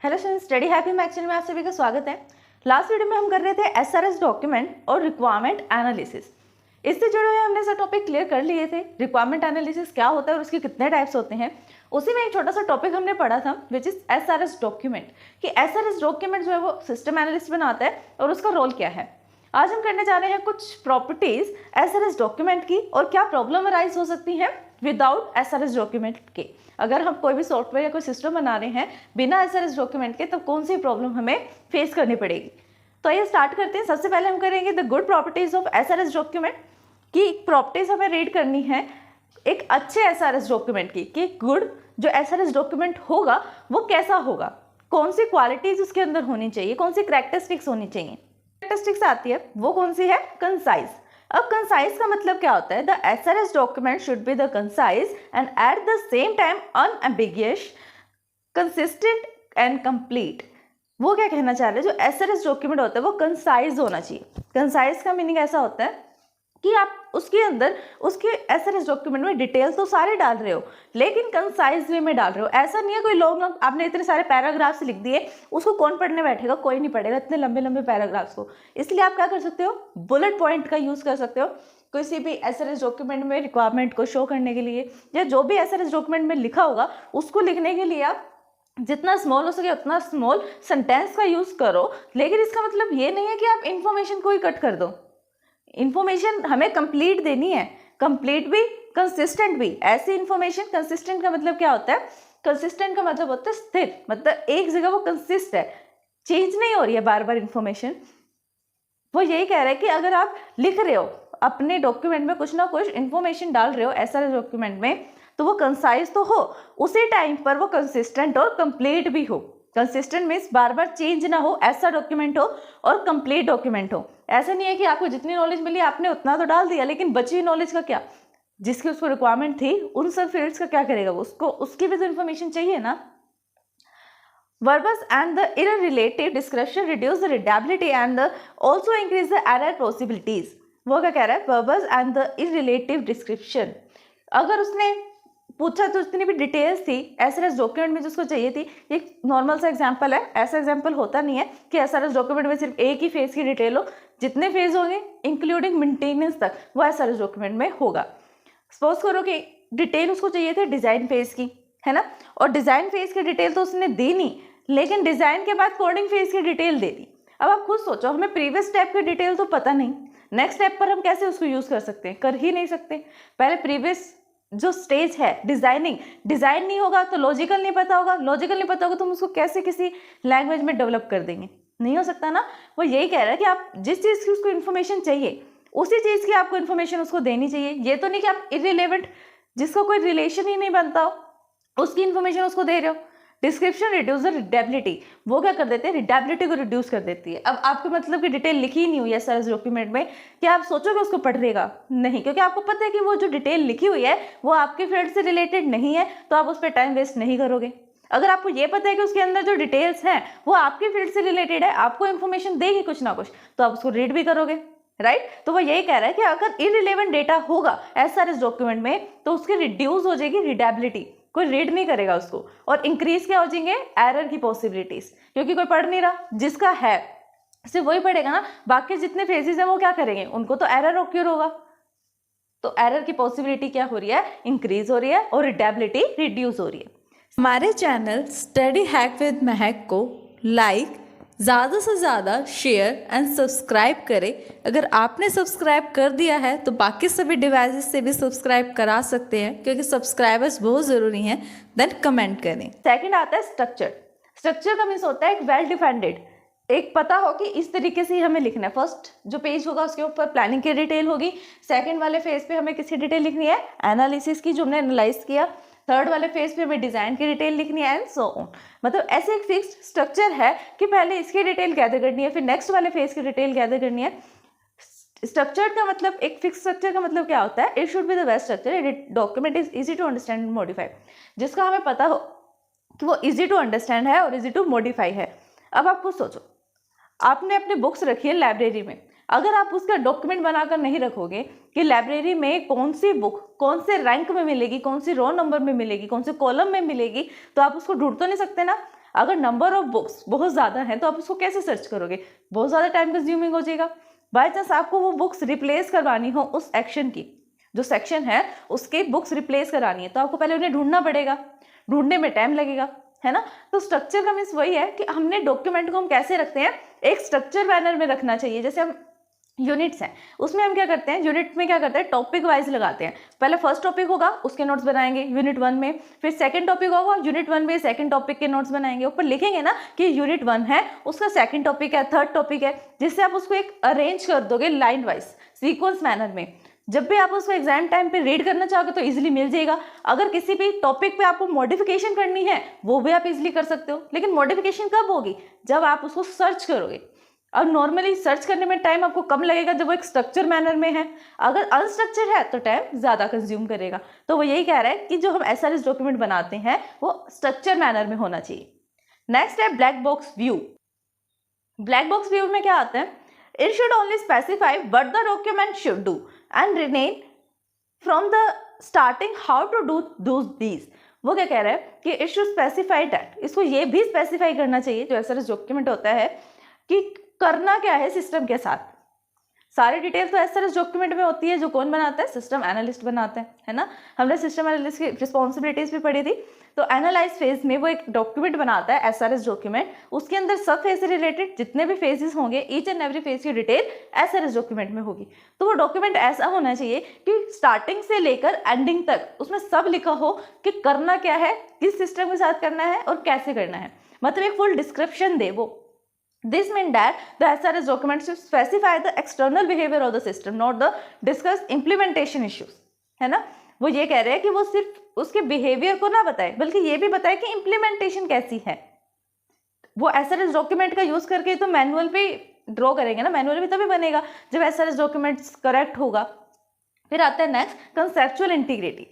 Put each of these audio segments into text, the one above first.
Hello student, study hack में actually में आप सभी का स्वागत है। लास्ट वीडियो में हम कर रहे थे एसआरएस डॉक्यूमेंट और रिक्वायरमेंट एनालिसिस। इससे जुड़े हुए हमने सब टॉपिक क्लियर कर लिए थे। रिक्वायरमेंट एनालिसिस क्या होता है और उसके कितने टाइप्स होते हैं, उसी में एक छोटा सा टॉपिक हमने पढ़ा था विच इज एसआरएस डॉक्यूमेंट, कि एसआरएस डॉक्यूमेंट जो है वो सिस्टम एनालिस्ट बनाता है और उसका रोल क्या है। आज हम करने जा रहे हैं कुछ प्रॉपर्टीज एसआरएस डॉक्यूमेंट की और क्या प्रॉब्लम अराइज हो सकती है विदाउट एसआरएस डॉक्यूमेंट के। अगर हम कोई भी सॉफ्टवेयर या कोई सिस्टम बना रहे हैं बिना एसआरएस डॉक्यूमेंट के, तो कौन सी प्रॉब्लम हमें फेस करनी पड़ेगी। तो ये स्टार्ट करते हैं। सबसे पहले हम करेंगे the good properties of SRS document, की प्रॉपर्टीज हमें रीड करनी है एक अच्छे एसआरएस डॉक्यूमेंट की, कि गुड जो एसआरएस डॉक्यूमेंट होगा वो कैसा होगा, कौन सी क्वालिटीज उसके अंदर होनी चाहिए, कौन सी कैरेक्टरिस्टिक्स होनी चाहिए। कैरेक्टरिस्टिक्स आती है वो कौन सी है, कंसाइज। अब कंसाइज का मतलब क्या होता है, the SRS document should be the concise and at the same time unambiguous, consistent and complete. वो क्या कहना चाह रहे हैं, जो एसआरएस डॉक्यूमेंट होता है वो कंसाइज होना चाहिए। कंसाइज का मीनिंग ऐसा होता है कि आप उसके अंदर उसके एसआरएस डॉक्यूमेंट में डिटेल तो सारे डाल रहे हो लेकिन कंसाइज वे में डाल रहे हो। ऐसा नहीं है कोई लॉन्ग आपने इतने सारे पैराग्राफ्स लिख दिए, उसको कौन पढ़ने बैठेगा, कोई नहीं पढ़ेगा इतने लंबे लंबे पैराग्राफ्स को। इसलिए आप क्या कर सकते हो, बुलेट पॉइंट का यूज कर सकते हो किसी भी एसआरएस डॉक्यूमेंट में रिक्वायरमेंट को शो करने के लिए, या जो भी एसआरएस डॉक्यूमेंट में लिखा होगा उसको लिखने के लिए आप जितना स्मॉल हो सके उतना स्मॉल सेंटेंस का यूज करो। लेकिन इसका मतलब ये नहीं है कि आप इंफॉर्मेशन को ही कट कर दो। इंफॉर्मेशन हमें कंप्लीट देनी है, कंप्लीट भी कंसिस्टेंट भी। ऐसी इंफॉर्मेशन, कंसिस्टेंट का मतलब क्या होता है, कंसिस्टेंट का मतलब होता है स्थिर, मतलब एक जगह वो कंसिस्ट है, चेंज नहीं हो रही है बार बार इंफॉर्मेशन। वो यही कह रहा है कि अगर आप लिख रहे हो अपने डॉक्यूमेंट में कुछ ना कुछ इंफॉर्मेशन डाल रहे हो एसआरएस डॉक्यूमेंट में, तो वो कंसाइज तो हो, उसी टाइम पर वो कंसिस्टेंट और कंप्लीट भी हो। कंसिस्टेंट मीन्स बार बार चेंज ना हो, ऐसा डॉक्यूमेंट हो, और कंप्लीट डॉक्यूमेंट हो। ऐसा नहीं है कि आपको जितनी नॉलेज मिली आपने उतना तो डाल दिया, लेकिन बची हुई नॉलेज का क्या, जिसकी उसको रिक्वायरमेंट थी उन सब फील्ड्स का क्या करेगा वो, उसको उसकी भी तो इन्फॉर्मेशन चाहिए ना। Verbs and the irrelative description reduce the readability and also increase the error possibilities। वो क्या कह रहा है, verbs and the irrelative description। अगर उसने पूछा तो जितनी भी डिटेल्स थी एसआरएस डॉक्यूमेंट में जो उसको चाहिए थी, ये नॉर्मल सा एग्जांपल है, ऐसा एग्जांपल होता नहीं है कि एसआरएस डॉक्यूमेंट में सिर्फ एक ही फेज की डिटेल हो। जितने फेज होंगे इंक्लूडिंग मेंटेनेंस तक वो एसआरएस डॉक्यूमेंट में होगा। सपोज करो कि डिटेल उसको चाहिए थे डिजाइन फेज की, है ना, और डिजाइन फेज की डिटेल तो उसने दी नहीं, लेकिन डिजाइन के बाद कोडिंग फेज की डिटेल दे दी। अब आप खुद सोचो, हमें प्रीवियस स्टेप की डिटेल तो पता नहीं, नेक्स्ट स्टेप पर हम कैसे उसको यूज कर सकते हैं, कर ही नहीं सकते। पहले प्रीवियस जो स्टेज है डिजाइनिंग, डिजाइन नहीं होगा तो लॉजिकल नहीं पता होगा, लॉजिकल नहीं पता होगा तो हम उसको कैसे किसी लैंग्वेज में डेवलप कर देंगे, नहीं हो सकता ना। वो यही कह रहा है कि आप जिस चीज़ की उसको इन्फॉर्मेशन चाहिए उसी चीज़ की आपको इन्फॉर्मेशन उसको देनी चाहिए। ये तो नहीं कि आप इररिलेवेंट, जिसको कोई रिलेशन ही नहीं बनता हो, उसकी इन्फॉर्मेशन उसको दे रहे हो। डिस्क्रिप्शन रिड्यूस द रीडेबिलिटी, वो क्या कर देते हैं, रीडेबिलिटी को रिड्यूस कर देती है। अब आपको मतलब कि डिटेल लिखी ही नहीं हुई है एसआरएस डॉक्यूमेंट में, क्या आप सोचोगे उसको पढ़ेगा, नहीं, क्योंकि आपको पता है कि वो जो डिटेल लिखी हुई है वो आपके फील्ड से रिलेटेड नहीं है, तो आप उस पर टाइम वेस्ट नहीं करोगे। अगर आपको ये पता है कि उसके अंदर जो डिटेल्स हैं वो आपके फील्ड से रिलेटेड है, आपको इन्फॉर्मेशन देगी कुछ ना कुछ, तो आप उसको रीड भी करोगे, राइट। तो वो यही कह रहा है कि अगर इररिलेवेंट डेटा होगा एसआरएस डॉक्यूमेंट में तो उसकी रिड्यूस हो जाएगी रीडेबिलिटी, कोई रीड नहीं करेगा उसको, और इंक्रीज क्या हो जाएंगे, एरर की पॉसिबिलिटीज, क्योंकि कोई पढ़ नहीं रहा, जिसका है सिर्फ वही पढ़ेगा ना, बाकी जितने फेजेस हैं वो क्या करेंगे, उनको तो एरर ऑक्यूर होगा। तो एरर की पॉसिबिलिटी क्या हो रही है, इंक्रीज हो रही है, और रीडेबिलिटी रिड्यूस हो रही है। हमारे चैनल स्टडी हैक विद महक को लाइक, ज़्यादा से ज़्यादा शेयर एंड सब्सक्राइब करें। अगर आपने सब्सक्राइब कर दिया है तो बाकी सभी डिवाइसेस से भी सब्सक्राइब करा सकते हैं, क्योंकि सब्सक्राइबर्स बहुत ज़रूरी हैं। देन कमेंट करें। सेकंड आता है स्ट्रक्चर। स्ट्रक्चर का मीन्स होता है एक वेल डिफाइंडेड, एक पता हो कि इस तरीके से ही हमें लिखना है। फर्स्ट जो पेज होगा उसके ऊपर प्लानिंग की डिटेल होगी, सेकंड वाले फेज पे हमें किसकी डिटेल लिखनी है, एनालिसिस की, जो हमने एनालाइज किया, थर्ड वाले फेज पे हमें डिजाइन की डिटेल लिखनी है, एंड सो ऑन। मतलब ऐसे एक फिक्स्ड स्ट्रक्चर है कि पहले इसकी डिटेल गैदर करनी है, फिर नेक्स्ट वाले फेज की डिटेल गैदर करनी है। स्ट्रक्चर का मतलब, एक फिक्स स्ट्रक्चर का मतलब क्या होता है, it should be the best structure, document is easy to understand and modify, जिसका हमें पता हो कि वो इजी टू अंडरस्टैंड है और इजी टू मॉडिफाई है। अब आप कुछ सोचो, आपने अपनी बुक्स रखी है लाइब्रेरी में, अगर आप उसका डॉक्यूमेंट बनाकर नहीं रखोगे कि लाइब्रेरी में कौन सी बुक कौन से रैंक में मिलेगी, कौन सी रो नंबर में मिलेगी, कौन से कॉलम में मिलेगी, तो आप उसको ढूंढ तो नहीं सकते ना। अगर नंबर ऑफ बुक्स बहुत ज़्यादा हैं तो आप उसको कैसे सर्च करोगे, बहुत ज़्यादा टाइम कंज्यूमिंग हो जाएगा। बाई चांस आपको वो बुक्स रिप्लेस करवानी हो, उस एक्शन की जो सेक्शन है उसके बुक्स रिप्लेस करानी है, तो आपको पहले उन्हें ढूंढना पड़ेगा, ढूंढने में टाइम लगेगा, है ना। तो स्ट्रक्चर का मीन्स वही है कि हमने डॉक्यूमेंट को हम कैसे रखते हैं, एक स्ट्रक्चर मैनर में रखना चाहिए। जैसे हम यूनिट्स हैं, उसमें हम क्या करते हैं, यूनिट में क्या करते हैं, टॉपिक वाइज लगाते हैं। पहले फर्स्ट टॉपिक होगा, उसके नोट्स बनाएंगे यूनिट 1 में, फिर सेकंड टॉपिक होगा, यूनिट 1 में सेकंड टॉपिक के नोट्स बनाएंगे। ऊपर लिखेंगे ना कि यूनिट 1 है, उसका सेकंड टॉपिक है, थर्ड टॉपिक है, जिससे आप उसको एक अरेंज कर दोगे लाइन वाइज सीक्वेंस मैनर में। जब भी आप उसको एग्जाम टाइम पे रीड करना चाहोगे तो इजीली मिल जाएगा। अगर किसी भी टॉपिक पे आपको मॉडिफिकेशन करनी है वो भी आप इजीली कर सकते हो, लेकिन मॉडिफिकेशन कब होगी, जब आप उसको सर्च करोगे। अब नॉर्मली सर्च करने में टाइम आपको कम लगेगा जब वो एक स्ट्रक्चर मैनर में है, अगर अनस्ट्रक्चर है तो टाइम ज़्यादा कंज्यूम करेगा। तो वो यही कह रहा है कि जो हम एसआरएस डॉक्यूमेंट बनाते हैं वो स्ट्रक्चर मैनर में होना चाहिए। नेक्स्ट है black box view. Black box view में क्या आता है, it should only specify what the document should do and rename from the starting how to do these. वो क्या कह रहा है कि इट शुड स्पेसिफाई दैट, इसको ये भी स्पेसिफाई करना चाहिए जो एसआरएस डॉक्यूमेंट होता है कि करना क्या है सिस्टम के साथ। सारी डिटेल तो एसआरएस डॉक्यूमेंट में होती है, जो कौन बनाता है, सिस्टम एनालिस्ट बनाते हैं, है ना। हमने सिस्टम एनालिस्ट की रिस्पॉन्सिबिलिटीज भी पढ़ी थी। तो एनालाइज फेज में वो एक डॉक्यूमेंट बनाता है एसआरएस डॉक्यूमेंट, उसके अंदर सब फेज से रिलेटेड जितने भी फेजेस होंगे, ईच एंड एवरी फेज की डिटेल एसआरएस डॉक्यूमेंट में होगी। तो वो डॉक्यूमेंट ऐसा होना चाहिए कि स्टार्टिंग से लेकर एंडिंग तक उसमें सब लिखा हो कि करना क्या है, किस सिस्टम के साथ करना है और कैसे करना है, मतलब एक फुल डिस्क्रिप्शन दे वो। This means that the SRS document should specify the external behavior of the system, not the discuss implementation issues, है ना। वो ये कह रहे हैं कि वो सिर्फ उसके बिहेवियर को ना बताए, बल्कि ये भी बताए कि इम्प्लीमेंटेशन कैसी है। वो एसआरएस डॉक्यूमेंट का यूज करके तो मैनुअल पे ड्रॉ करेंगे ना, मैनुअल भी तभी बनेगा जब एसआरएस डॉक्यूमेंट्स करेक्ट होगा। फिर आता है नेक्स्ट कंसेप्चुअल इंटीग्रिटी।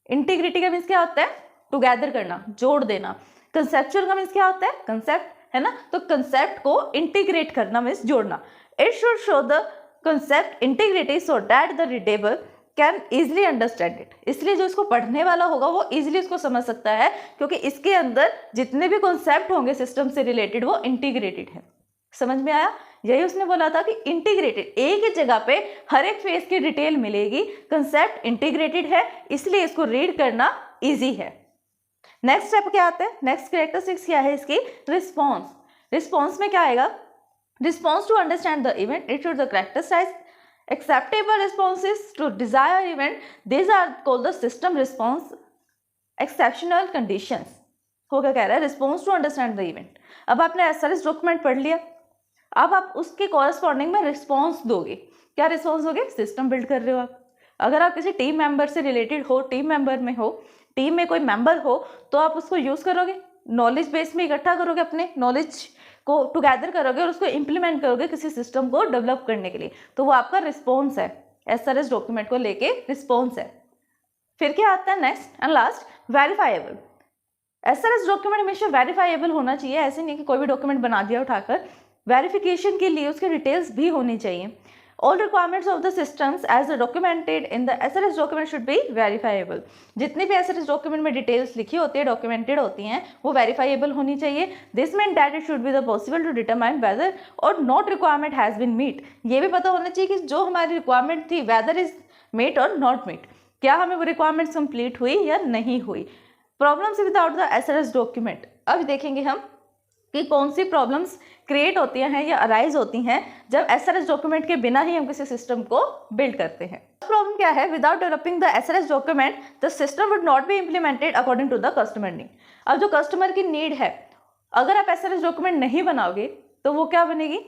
इंटीग्रिटी का मीन्स क्या होता है, टुगेदर करना, जोड़ देना। कंसेप्चुअल का मीन्स क्या होता है, कंसेप्ट, है ना। तो कंसेप्ट को इंटीग्रेट करना मीन्स जोड़ना। It should show the concept integrity so that the readable can easily understand it. इसलिए जो इसको पढ़ने वाला होगा वो इजिली इसको समझ सकता है, क्योंकि इसके अंदर जितने भी कॉन्सेप्ट होंगे सिस्टम से रिलेटेड वो इंटीग्रेटेड है। समझ में आया, यही उसने बोला था कि इंटीग्रेटेड, एक ही जगह पे हर एक फेज की डिटेल मिलेगी, कंसेप्ट इंटीग्रेटेड है, इसलिए इसको रीड करना ईजी है। नेक्स्ट स्टेप क्या आता है, नेक्स्ट कैरेक्टरिस्टिक्स क्या है इसकी, रिस्पॉन्स। रिस्पॉन्स में क्या आएगा, response to understand the event, it should the characterize acceptable responses to desired event, these are called the system response exceptional conditions। हो क्या कह रहा है, response to understand the event. अब आपने एसआरएस डॉक्यूमेंट पढ़ लिया, अब आप उसके कॉरेस्पॉन्डिंग में रिस्पॉन्स दोगे। क्या रिस्पॉन्स दोगे, सिस्टम बिल्ड कर रहे हो आप, अगर आप किसी टीम मेंबर से रिलेटेड हो, टीम मेंबर में हो, टीम में कोई मेंबर हो, तो आप उसको यूज करोगे, नॉलेज बेस में इकट्ठा करोगे, अपने नॉलेज को टुगेदर करोगे और उसको इंप्लीमेंट करोगे किसी सिस्टम को डेवलप करने के लिए। तो वो आपका रिस्पॉन्स है, एसआरएस डॉक्यूमेंट को लेके रिस्पॉन्स है। फिर क्या आता है next and last, verifiable. SRS document हमेशा वेरीफाइएबल होना चाहिए, ऐसे नहीं कि कोई भी डॉक्यूमेंट बना दिया उठाकर। वेरिफिकेशन के लिए उसके डिटेल्स भी होनी चाहिए। All requirements of the systems as documented in the SRS document should be verifiable। जितनी भी SRS document में डिटेल्स लिखी होती है, डॉक्यूमेंटेड होती हैं, वो वेरीफाइबल होनी चाहिए। This means that it should be the possible to determine whether or not requirement has been met। ये भी पता होना चाहिए कि जो हमारी रिक्वायरमेंट थी whether is met or not met, क्या हमें वो रिक्वायरमेंट्स कंप्लीट हुई या नहीं हुई। Problems without the SRS document, अब देखेंगे हम कि कौन सी प्रॉब्लम्स क्रिएट होती हैं या अराइज होती हैं जब एसआरएस डॉक्यूमेंट के बिना ही हम किसी सिस्टम को बिल्ड करते हैं। प्रॉब्लम क्या है, without developing the SRS document the system would not be implemented according to the customer need. अब जो कस्टमर की नीड है, अगर आप एसआरएस डॉक्यूमेंट नहीं बनाओगे तो वो क्या बनेगी,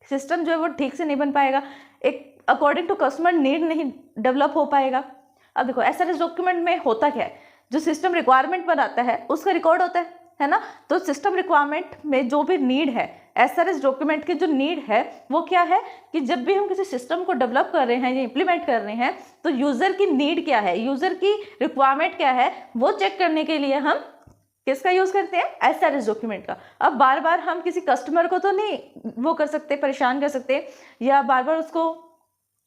सिस्टम जो है वो ठीक से नहीं बन पाएगा, एक अकॉर्डिंग टू कस्टमर नीड नहीं डेवलप हो पाएगा। अब देखो एसआरएस डॉक्यूमेंट में होता क्या है, जो सिस्टम रिक्वायरमेंट बनाता है उसका रिकॉर्ड होता है ना। तो सिस्टम रिक्वायरमेंट में जो भी नीड है, एसआरएस डॉक्यूमेंट की जो नीड है वो क्या है कि जब भी हम किसी सिस्टम को डेवलप कर रहे हैं या इंप्लीमेंट कर रहे हैं तो यूज़र की नीड क्या है, यूज़र की रिक्वायरमेंट क्या है, वो चेक करने के लिए हम किसका यूज़ करते हैं, एसआरएस डॉक्यूमेंट का। अब बार बार हम किसी कस्टमर को तो नहीं वो कर सकते, परेशान कर सकते, या बार बार उसको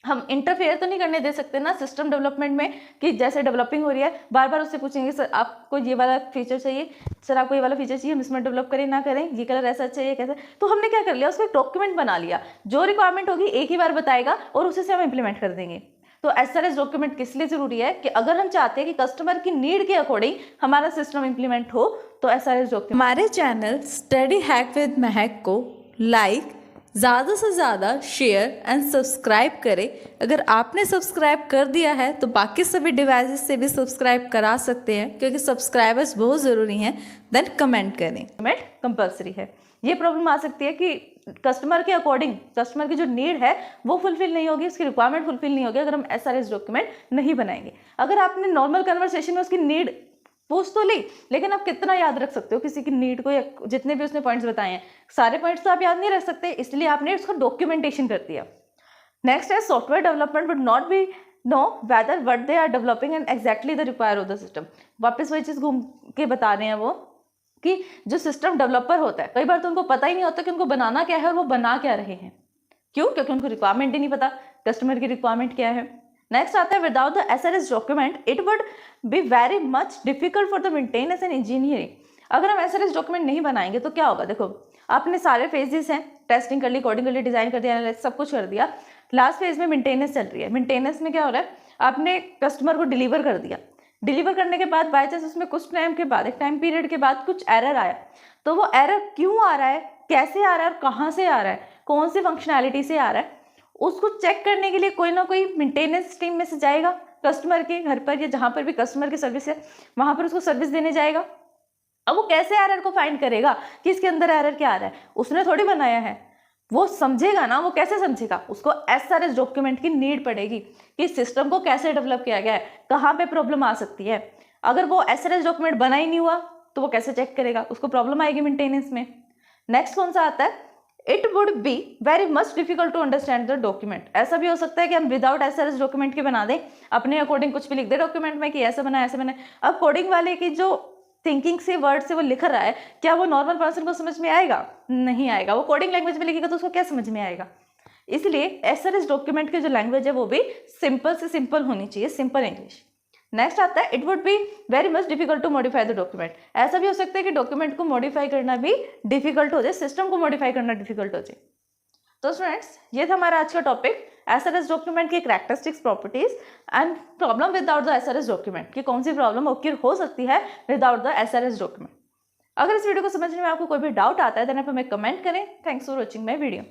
हम इंटरफेयर तो नहीं करने दे सकते ना सिस्टम डेवलपमेंट में, कि जैसे डेवलपिंग हो रही है बार बार उससे पूछेंगे सर आपको ये वाला फीचर चाहिए, सर आपको ये वाला फीचर चाहिए, हम इसमें डेवलप करें ना करें, ये कलर ऐसा चाहिए कैसा। तो हमने क्या कर लिया, उसको एक डॉक्यूमेंट बना लिया, जो रिक्वायरमेंट होगी एक ही बार बताएगा और उसी से हम इम्प्लीमेंट कर देंगे। तो SRS डॉक्यूमेंट किस लिए जरूरी है कि अगर हम चाहते हैं कि कस्टमर की नीड के अकॉर्डिंग हमारा सिस्टम इम्प्लीमेंट हो तो SRS डॉक्यूमेंट। हमारे चैनल स्टडी हैक विद महक को लाइक, ज़्यादा से ज़्यादा शेयर एंड सब्सक्राइब करें। अगर आपने सब्सक्राइब कर दिया है तो बाकी सभी डिवाइसेस से भी सब्सक्राइब करा सकते हैं, क्योंकि सब्सक्राइबर्स बहुत ज़रूरी हैं। देन कमेंट करें। कमेंट कंपलसरी है। ये प्रॉब्लम आ सकती है कि कस्टमर के अकॉर्डिंग कस्टमर की जो नीड है वो फुलफिल नहीं होगी, उसकी रिक्वायरमेंट फुलफिल नहीं होगी अगर हम SRS डॉक्यूमेंट नहीं बनाएंगे। अगर आपने नॉर्मल कन्वर्सेशन में उसकी नीड पूछ तो ली, लेकिन आप कितना याद रख सकते हो किसी की नीड को, या जितने भी उसने पॉइंट्स बताए हैं सारे पॉइंट्स तो आप याद नहीं रख सकते, इसलिए आपने उसको डॉक्यूमेंटेशन कर दिया। नेक्स्ट है software development would not be know whether what they are developing and exactly the require of the system. वापस वही चीज़ घूम के बता रहे हैं वो कि जो सिस्टम डेवलपर होता है कई बार तो उनको पता ही नहीं होता कि उनको बनाना क्या है और वो बना क्या रहे हैं। क्यों? क्योंकि उनको रिक्वायरमेंट ही नहीं पता कस्टमर की रिक्वायरमेंट क्या है। नेक्स्ट आता है without the SRS document it would be very much difficult for the maintenance and engineering. अगर हम SRS डॉक्यूमेंट नहीं बनाएंगे तो क्या होगा, देखो आपने सारे फेजेस हैं, टेस्टिंग कर ली, कोडिंग कर ली, डिजाइन कर दिया, एनालिसिस सब कुछ कर दिया, लास्ट फेज में मेंटेनेंस चल रही है। मेंटेनेंस में क्या हो रहा है, आपने कस्टमर को डिलीवर कर दिया, डिलीवर करने के बाद बाई चांस उसमें कुछ टाइम के बाद, एक टाइम पीरियड के बाद कुछ एरर आया, तो वो एरर क्यों आ रहा है, कैसे आ रहा है और कहाँ से आ रहा है, कौन सी फंक्शनैलिटी से आ रहा है, उसको चेक करने के लिए कोई ना कोई मेंटेनेंस टीम में से जाएगा कस्टमर के घर पर या जहाँ पर भी कस्टमर की सर्विस है वहाँ पर उसको सर्विस देने जाएगा। अब वो कैसे एरर को फाइंड करेगा कि इसके अंदर एरर क्या आ रहा है, उसने थोड़ी बनाया है, वो समझेगा ना, वो कैसे समझेगा, उसको SRS डॉक्यूमेंट की नीड पड़ेगी कि सिस्टम को कैसे डेवलप किया गया है, कहाँ पे प्रॉब्लम आ सकती है। अगर वो SRS डॉक्यूमेंट बना ही नहीं हुआ तो वो कैसे चेक करेगा, उसको प्रॉब्लम आएगी मेंटेनेंस में। नेक्स्ट कौन सा आता है, it would be very much difficult to understand the document. ऐसा भी हो सकता है कि हम विदाउट SRS डॉक्यूमेंट के बना दें, अपने अकॉर्डिंग कुछ भी लिख दे डॉक्यूमेंट में कि ऐसा बना ऐसा बना। अब कोडिंग वाले की जो थिंकिंग से वर्ड से वो लिख रहा है, क्या वो नॉर्मल पर्सन को समझ में आएगा? नहीं आएगा। वो कोडिंग लैंग्वेज में लिखेगा तो उसको क्या समझ में आएगा? इसलिए SRS डॉक्यूमेंट की जो लैंग्वेज है वो भी सिंपल से सिंपल होनी चाहिए, सिंपल इंग्लिश। नेक्स्ट आता है it would be very much difficult to modify the document. ऐसा भी हो सकता है कि डॉक्यूमेंट को मॉडिफाई करना भी डिफिकल्ट हो जाए, सिस्टम को मॉडिफाई करना डिफिकल्ट हो जाए। तो स्टूडेंट्स ये था हमारा आज का टॉपिक, SRS डॉक्यूमेंट की characteristics, properties and problem without the SRS document, कि कौन सी प्रॉब्लम ओकर हो सकती है विदाउट द SRS डॉक्यूमेंट। अगर इस वीडियो को समझने में आपको कोई भी डाउट आता है देन आप हमें कमेंट करें। Thanks for watching my video.